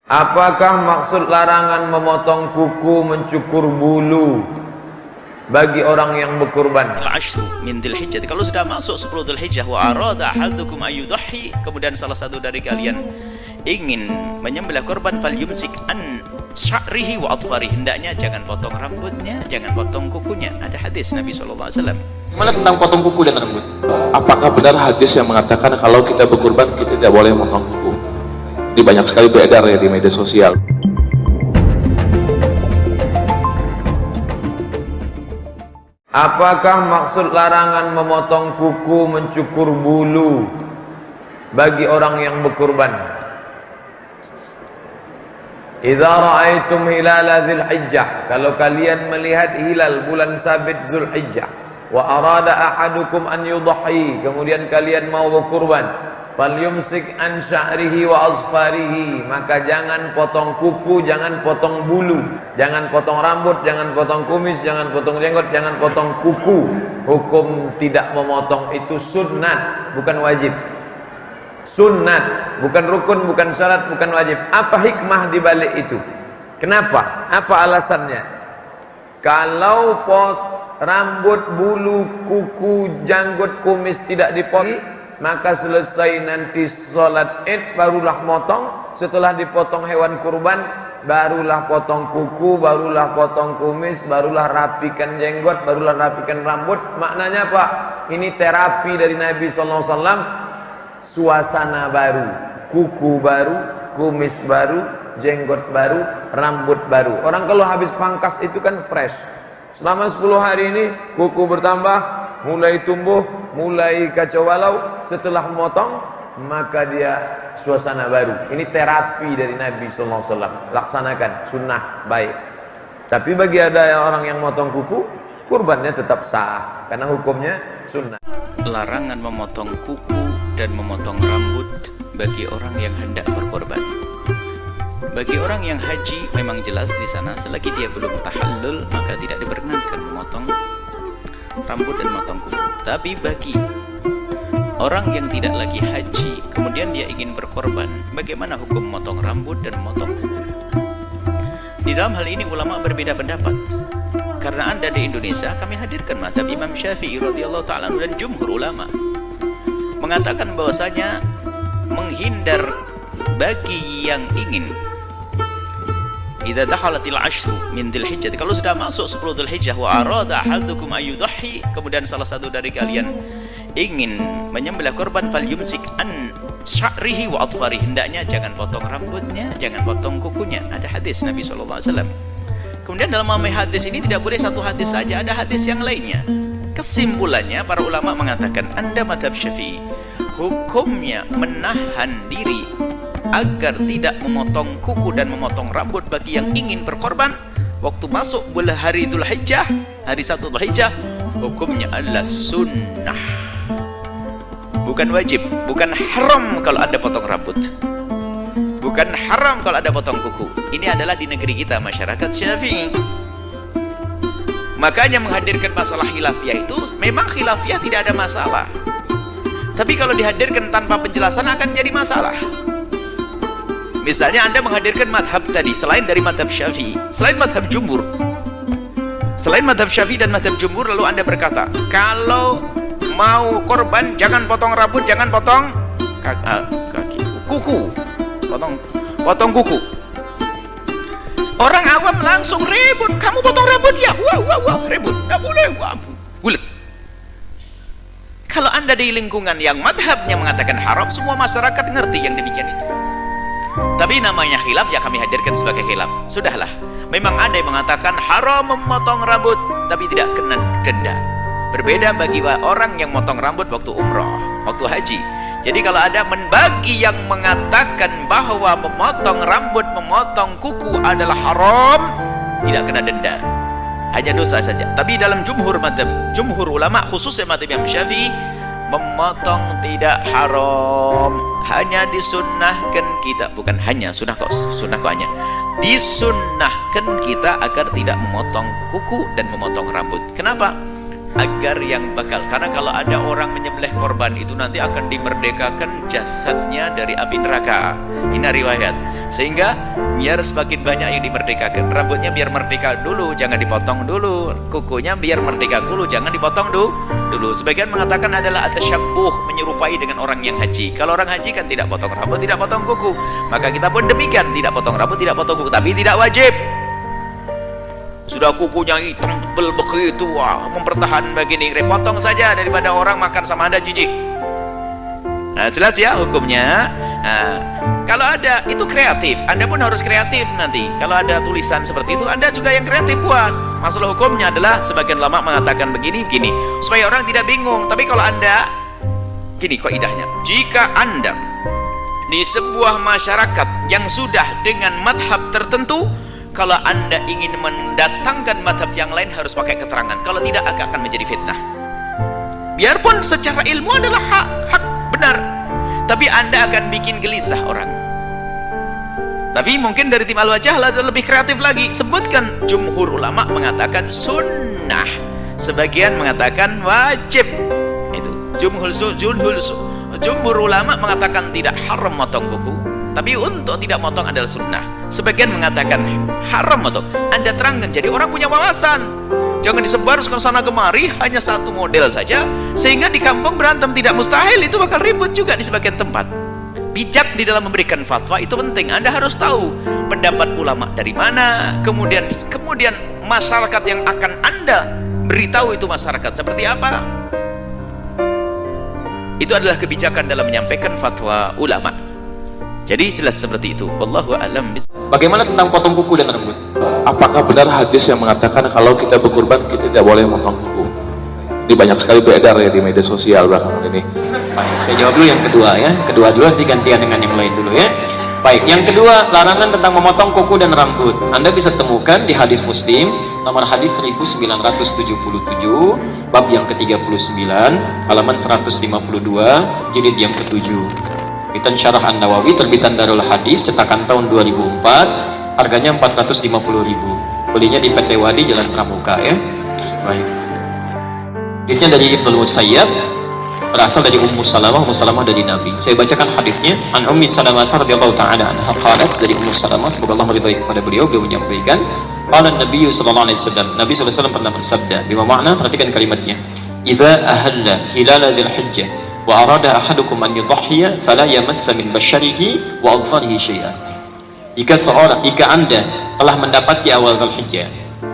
Apakah maksud larangan memotong kuku, mencukur bulu bagi orang yang berkurban? Al-ashru min Dzulhijjah. Kalau sudah masuk 10 Dzulhijjah wa arada ahadukum ayyudhi, kemudian salah satu dari kalian ingin menyembelih korban, falyumsik an sya'rihi wa adfari, hendaknya jangan potong rambutnya, jangan potong kukunya. Ada hadis Nabi SAW. Gimana tentang potong kuku dan rambut? Apakah benar hadis yang mengatakan kalau kita berkurban kita tidak boleh potong kuku? Ini banyak sekali beredar ya di media sosial. Apakah maksud larangan memotong kuku, mencukur bulu bagi orang yang berkurban? Idza ra'aitum hilala Dzulhijjah, kalau kalian melihat hilal bulan sabit Dzulhijjah, wa arada ahadukum an yudhi, kemudian kalian mau berkurban, falyumsik an sya'rihi wa azfarihi, maka jangan potong kuku, jangan potong bulu, jangan potong rambut, jangan potong kumis, jangan potong jenggot, jangan potong kuku. Hukum tidak memotong itu sunnat, bukan wajib. Sunnat, bukan rukun, bukan syarat, bukan wajib. Apa hikmah di balik itu? Kenapa? Apa alasannya? Kalau rambut, bulu, kuku, janggut, kumis tidak dipotong, maka selesai nanti sholat Id barulah motong. Setelah dipotong hewan kurban, barulah potong kuku, barulah potong kumis, barulah rapikan jenggot, barulah rapikan rambut. Maknanya apa? Ini terapi dari Nabi SAW. Suasana baru, kuku baru, kumis baru, jenggot baru, rambut baru. Orang kalau habis pangkas itu kan fresh. Selama 10 hari ini kuku bertambah, mulai tumbuh, mulai kacau balau. Setelah memotong, maka dia suasana baru. Ini terapi dari Nabi SAW. Laksanakan, sunnah, baik. Tapi bagi ada orang yang motong kuku, kurbannya tetap sah, karena hukumnya sunnah. Larangan memotong kuku dan memotong rambut bagi orang yang hendak berkorban. Bagi orang yang haji memang jelas di sana selagi dia belum tahallul maka tidak diperkenankan memotong rambut dan memotong kuku. Tapi bagi orang yang tidak lagi haji kemudian dia ingin berkorban, bagaimana hukum memotong rambut dan memotong kuku? Di dalam hal ini ulama berbeda pendapat. Karena Anda di Indonesia, kami hadirkan mazhab Imam Syafi'i radhiyallahu ta'ala dan jumhur ulama mengatakan bahwasanya menghindar bagi yang ingin idza dakhalatil ashru min Dzulhijjah, kalau sudah masuk 10 Dzulhijjah wa arada ahadukum ayyudhi, kemudian salah satu dari kalian ingin menyembelih korban, falyumsik an sya'rihi wa adfari, hendaknya jangan potong rambutnya, jangan potong kukunya. Ada hadis Nabi SAW. Kemudian dalam memahami hadis ini tidak boleh satu hadis saja, ada hadis yang lainnya. Kesimpulannya para ulama mengatakan Anda mazhab Syafi'i hukumnya menahan diri agar tidak memotong kuku dan memotong rambut bagi yang ingin berkorban waktu masuk bulan hari Dzulhijjah, hari 1 Dzulhijjah, hukumnya adalah sunnah, bukan wajib, bukan haram kalau Anda potong rambut, bukan haram kalau ada potong kuku. Ini adalah di negeri kita, masyarakat Syafi'i. Makanya menghadirkan masalah khilafiyah itu memang khilafiyah tidak ada masalah. Tapi kalau dihadirkan tanpa penjelasan akan jadi masalah. Misalnya Anda menghadirkan madhab tadi selain dari madhab Syafi'i, selain madhab jumhur, selain madhab Syafi'i dan madhab jumhur, lalu Anda berkata kalau mau korban jangan potong rambut, jangan potong kaki, kuku, potong kuku. Orang awam langsung ribut, kamu potong rambut ya, wah, ribut, nggak boleh, bulet. Kalau Anda di lingkungan yang madhabnya mengatakan haram, semua masyarakat ngerti yang demikian itu. Tapi namanya khilaf, ya kami hadirkan sebagai khilaf. Sudahlah, memang ada yang mengatakan haram memotong rambut, tapi tidak kena denda. Berbeda bagi orang yang memotong rambut waktu umroh, waktu haji. Jadi kalau ada bagi yang mengatakan bahwa memotong rambut, memotong kuku adalah haram, tidak kena denda, hanya dosa saja. Tapi dalam jumhur ulama, khususnya mazhab Imam Syafi'i, memotong tidak haram, hanya disunnahkan kita, bukan hanya sunnah kok hanya disunnahkan kita agar tidak memotong kuku dan memotong rambut. Kenapa? Agar yang bakal, karena kalau ada orang menyembelih korban itu nanti akan dimerdekakan jasadnya dari api neraka. Ini riwayat Sehingga biar semakin banyak yang dimerdekakan. Rambutnya biar merdeka dulu, jangan dipotong dulu. Kukunya biar merdeka dulu, jangan dipotong dulu. Sebagian mengatakan adalah atasyabbuh, menyerupai dengan orang yang haji. Kalau orang haji kan tidak potong rambut, tidak potong kuku. Maka kita pun demikian, tidak potong rambut, tidak potong kuku, tapi tidak wajib. Sudah kukunya hitam tebel begitu, wah, mempertahankan begini, potong saja daripada orang makan sama Anda jijik. Nah, jelas ya hukumnya. Nah, kalau ada itu kreatif, Anda pun harus kreatif nanti. Kalau ada tulisan seperti itu, Anda juga yang kreatif buat. Masalah hukumnya adalah sebagian ulama mengatakan begini supaya orang tidak bingung. Tapi kalau Anda gini kaidahnya, jika Anda di sebuah masyarakat yang sudah dengan madhab tertentu, kalau Anda ingin mendatangkan madhab yang lain harus pakai keterangan. Kalau tidak agak akan menjadi fitnah. Biarpun secara ilmu adalah hak benar, tapi Anda akan bikin gelisah orang. Tapi mungkin dari tim Al-Wajah ada lebih kreatif lagi. Sebutkan, jumhur ulama mengatakan sunnah, sebagian mengatakan wajib. Itu jumhur ulama mengatakan tidak haram motong kuku, tapi untuk tidak motong adalah sunnah. Sebagian mengatakan haram motong. Anda terangkan, jadi orang punya wawasan. Jangan disebar ke sana kemari hanya satu model saja, sehingga di kampung berantem. Tidak mustahil, itu bakal ribut juga di sebagian tempat. Bijak di dalam memberikan fatwa itu penting. Anda harus tahu pendapat ulama dari mana, kemudian masyarakat yang akan Anda beritahu itu masyarakat seperti apa. Itu adalah kebijakan dalam menyampaikan fatwa ulama. Jadi jelas seperti itu. Wallahu a'lam. Bagaimana tentang potong kuku dan rambut? Apakah benar hadis yang mengatakan kalau kita berkurban kita tidak boleh potong kuku? Ini banyak sekali beredar ya di media sosial belakangan ini. Baik, saya jawab dulu yang kedua ya. Kedua dulu, nanti gantian dengan yang lain dulu ya. Baik, yang kedua, larangan tentang memotong kuku dan rambut. Anda bisa temukan di hadis Muslim, nomor hadis 1977, bab yang ke-39, halaman 152, jilid yang ke-7. Terbitan Syarah An-Nawawi, terbitan Darul Hadis, cetakan tahun 2004, harganya 450.000. Belinya di PT Wadi, Jalan Pramuka ya. Baik. Hadisnya dari Ibnu Musayyab, berasal dari Ummu Salamah dari Nabi. Saya bacakan hadisnya. An Ummi Salamah radhiyallahu ta'ala anha qalat, dari Ummu Salamah, semoga Allah meridhai kepada beliau menyampaikan, qala Nabi sallallahu alaihi wasallam, Nabi sallallahu alaihi wasallam pernah bersabda, bima makna, perhatikan kalimatnya, idza ahalla hilal dzil hijjah wa arada ahadukum an yudhhiya fala yamassa min basharihi wa adfarihi syai'an. Jika Anda telah mendapati awal Dzulhijjah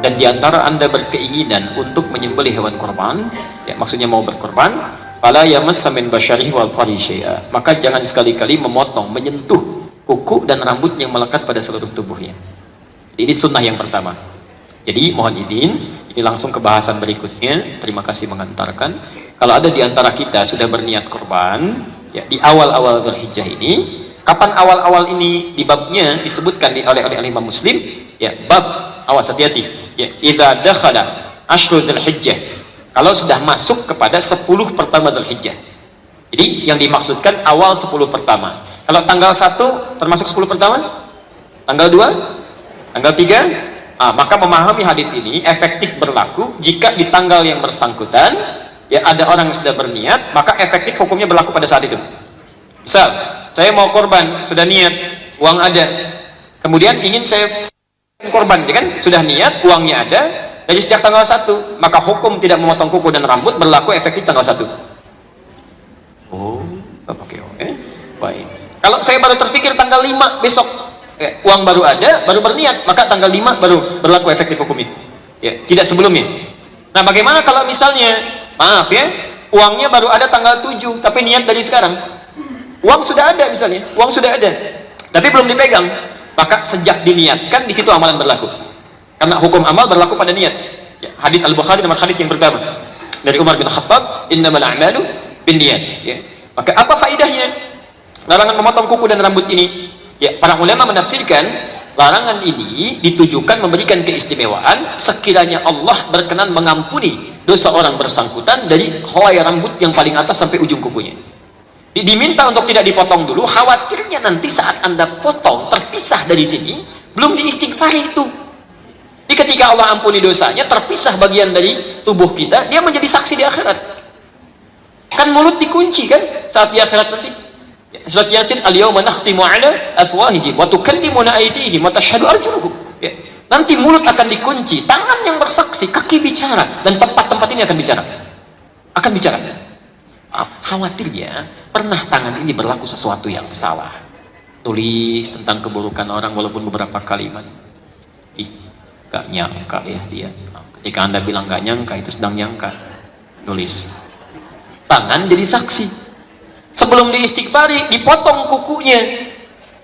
dan diantara Anda berkeinginan untuk menyembelih hewan korban, ya maksudnya mau berkorban, fala yamassa min basharihi wa adfarihi syai'an, maka jangan sekali-kali memotong, menyentuh kuku dan rambut yang melekat pada seluruh tubuhnya. Ini sunnah yang pertama. Jadi mohon izin, ini langsung ke bahasan berikutnya. Terima kasih mengantarkan. Kalau ada di antara kita sudah berniat korban, ya di awal-awal Dzulhijjah ini, kapan awal-awal ini? Di babnya disebutkan oleh Imam Muslim, ya bab, awas hati-hati, ya idza dakhala ashru Dzulhijjah, kalau sudah masuk kepada 10 pertama Dzulhijjah. Jadi yang dimaksudkan awal 10 pertama. Kalau tanggal 1 termasuk 10 pertama? Tanggal 2? Tanggal 3? Maka memahami hadis ini efektif berlaku jika di tanggal yang bersangkutan ya ada orang yang sudah berniat, maka efektif hukumnya berlaku pada saat itu. Misal, saya mau korban, sudah niat, uang ada, kemudian ingin saya korban, ya kan? Sudah niat, uangnya ada, dari sejak tanggal 1, maka hukum tidak memotong kuku dan rambut berlaku efektif tanggal 1. Oh, oke. Baik. Kalau saya baru terfikir tanggal 5 besok, uang baru ada, baru berniat, maka tanggal 5 baru berlaku efektif hukumnya. Ya, tidak sebelumnya. Nah, bagaimana kalau misalnya, maaf ya, uangnya baru ada tanggal 7, tapi niat dari sekarang. Uang sudah ada misalnya, uang sudah ada, tapi belum dipegang. Maka sejak diniatkan, di situ amalan berlaku. Karena hukum amal berlaku pada niat. Ya, hadis Al-Bukhari nomor hadis yang pertama dari Umar bin Khattab, innamal a'malu binniyat. Ya. Maka apa faedahnya larangan memotong kuku dan rambut ini? Ya, para ulama menafsirkan larangan ini ditujukan memberikan keistimewaan sekiranya Allah berkenan mengampuni dosa orang bersangkutan dari helai rambut yang paling atas sampai ujung kukunya. Diminta untuk tidak dipotong dulu, khawatirnya nanti saat Anda potong terpisah dari sini, belum diistighfari itu. Jadi ketika Allah ampuni dosanya, terpisah bagian dari tubuh kita, dia menjadi saksi di akhirat. Kan mulut dikunci kan saat di akhirat nanti. Ya, surat Yasin, al-yawma nakhtimu ala afwahihim wa tukallimuna aydihim wa tashhadu arjuluhum. Ya, nanti mulut akan dikunci, tangan yang bersaksi, kaki bicara, dan tempat-tempat ini akan bicara. Akan bicara. Khawatirnya pernah tangan ini berlaku sesuatu yang salah. Tulis tentang keburukan orang walaupun beberapa kalimat. Gak nyangka ya dia. Ketika Anda bilang gak nyangka, itu sedang nyangka. Tulis. Tangan jadi saksi. Sebelum diistighfari, dipotong kukunya.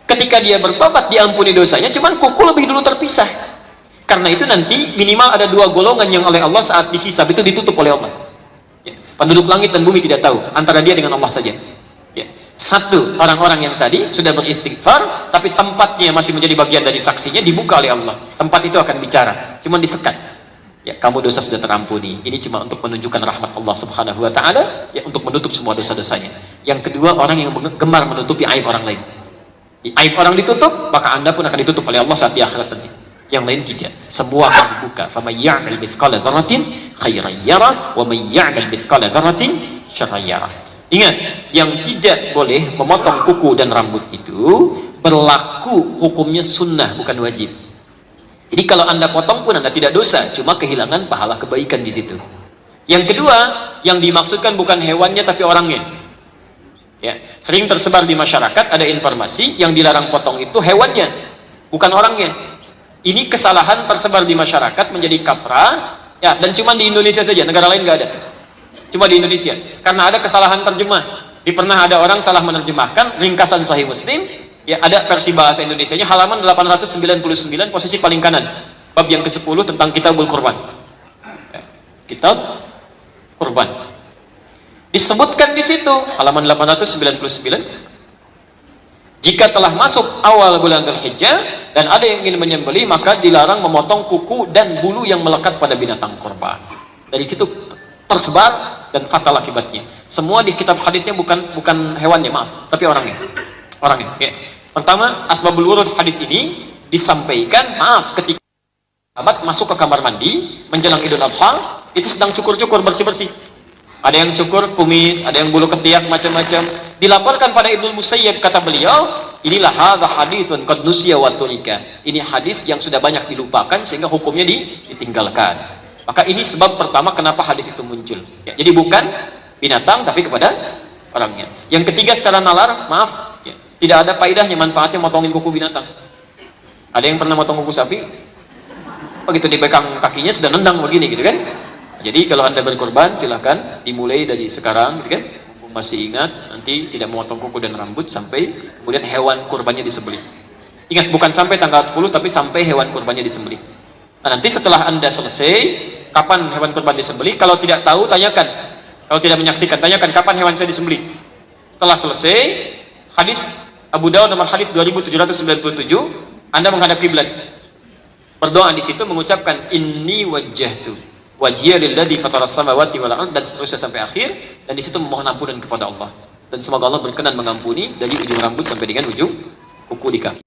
Ketika dia bertobat, diampuni dosanya, cuman kuku lebih dulu terpisah. Karena itu nanti minimal ada 2 golongan yang oleh Allah saat dihisab itu ditutup oleh Allah. Ya. Penduduk langit dan bumi tidak tahu, antara dia dengan Allah saja. Ya. Satu, orang-orang yang tadi sudah beristighfar, tapi tempatnya masih menjadi bagian dari saksinya, dibuka oleh Allah. Tempat itu akan bicara, cuman disekat. Ya, kamu dosa sudah terampuni. Ini cuma untuk menunjukkan rahmat Allah Subhanahu wa taala, ya, untuk menutup semua dosa-dosanya. Yang kedua, orang yang gemar menutupi aib orang lain. Aib orang ditutup, maka Anda pun akan ditutup oleh Allah saat di akhirat nanti. Yang lain tidak. Semua akan dibuka. Faman ya'mal mithqala dzarratin khairan yarah wa man ya'mal mithqala dzarratin syarran yarah. Ingat, yang tidak boleh memotong kuku dan rambut itu berlaku hukumnya sunnah, bukan wajib. Jadi kalau Anda potong pun Anda tidak dosa, cuma kehilangan pahala kebaikan di situ. Yang kedua, yang dimaksudkan bukan hewannya tapi orangnya. Ya, sering tersebar di masyarakat ada informasi yang dilarang potong itu hewannya, bukan orangnya. Ini kesalahan tersebar di masyarakat menjadi kaprah, ya, dan cuma di Indonesia saja, negara lain nggak ada. Cuma di Indonesia, karena ada kesalahan terjemah. Pernah ada orang salah menerjemahkan ringkasan Sahih Muslim. Ya, ada versi bahasa Indonesianya halaman 899 posisi paling kanan, bab yang ke-10 tentang Kitabul Kurban. Ya, Kitab Kurban. Disebutkan di situ halaman 899, jika telah masuk awal bulan Dzulhijjah dan ada yang ingin menyembelih, maka dilarang memotong kuku dan bulu yang melekat pada binatang kurban. Dari situ tersebar dan fatal akibatnya. Semua di kitab hadisnya bukan hewannya, maaf, tapi orangnya. Orangnya. Ya. Pertama, asbabul wurud hadis ini disampaikan, maaf, ketika sahabat masuk ke kamar mandi menjelang Idul Adha, itu sedang cukur-cukur, bersih-bersih. Ada yang cukur kumis, ada yang bulu ketiak, macam-macam. Dilaporkan pada Ibnu Musayyib, kata beliau, inilah hadza haditsun qad nusiya wa turika. Ini hadis yang sudah banyak dilupakan sehingga hukumnya ditinggalkan. Maka ini sebab pertama kenapa hadis itu muncul. Ya, jadi bukan binatang tapi kepada orangnya. Yang ketiga, secara nalar, maaf, ya, tidak ada faedahnya, manfaatnya motongin kuku binatang. Ada yang pernah motong kuku sapi? Begitu dipegang kakinya sudah nendang begini gitu kan. Jadi kalau Anda berkorban, silahkan dimulai dari sekarang gitu kan. Mumpung masih ingat, nanti tidak memotong kuku dan rambut sampai kemudian hewan kurbannya disembelih. Ingat, bukan sampai tanggal 10 tapi sampai hewan kurbannya disembelih. Nah, nanti setelah Anda selesai, kapan hewan kurban disembelih? Kalau tidak tahu, tanyakan. Kalau tidak menyaksikan, tanyakan kapan hewan saya disembelih. Setelah selesai, hadis Abu Dawud nomor hadis 2797, Anda menghadap kiblat. Berdoa di situ mengucapkan inni wajjahtu wajhiya lilladzi fataras samawati wal ardh, dan seterusnya sampai akhir, dan di situ memohon ampunan kepada Allah. Dan semoga Allah berkenan mengampuni dari ujung rambut sampai dengan ujung kuku di kaki.